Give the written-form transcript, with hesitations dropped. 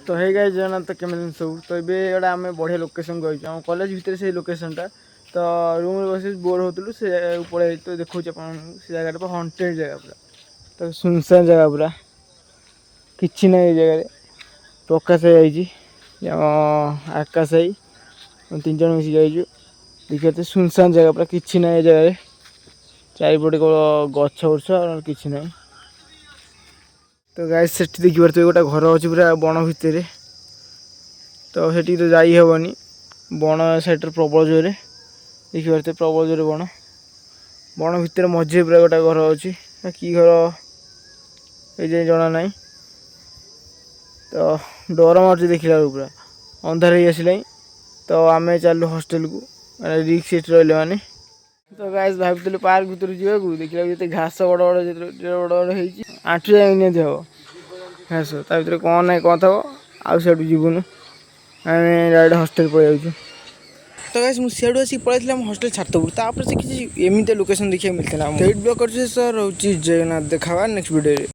तो है गाइस जाना तो केमिल सब तो ये गोटे आम बढ़िया लोकेशन गई आम कॉलेज भितर से लोकेशनटा तो रूम बस बोर होलु से पड़े तो देखो से जगह हंटेड जगह पूरा तो सुनसान जगह पूरा किसी ना जगह प्रकाश आकाश तीन जन मिसी जाइए देखिए सुनसान जगह पूरा किसी ना जगह चारिपटे गछ बुर्छ किसी ना तो गाइस से देखिए गोटे घर अच्छे पूरा बण भितर तो सेठी तो जाई हेबनी बण साइड प्रबल जोरे देखिए प्रबल जोरे बण भितर मझे पूरा गोटे घर अच्छी कि घर ये जना ना तो डर मार्च देखला पूरा अंधार ही आसला तो आम चलू हॉस्टेल को रिक्स सीट रही मैंने तो गाइस भाई पार्क भर जावाक देखा घास बड़ बड़ बड़ आंठू जाए निहती हम घास ता भर कौन ना कौन थो आउ सीटू जीवुन आम डायरेक्ट हॉस्टेल पलि जाऊँ तो गाइस मुझे सीआडू आसिक पलैया हॉस्टेल छातपुर तापर से किसी एमती लोकेशन देखा मिलता है ब्लॉग कर जगन्नाथ देखा नेक्स्ट वीडियो।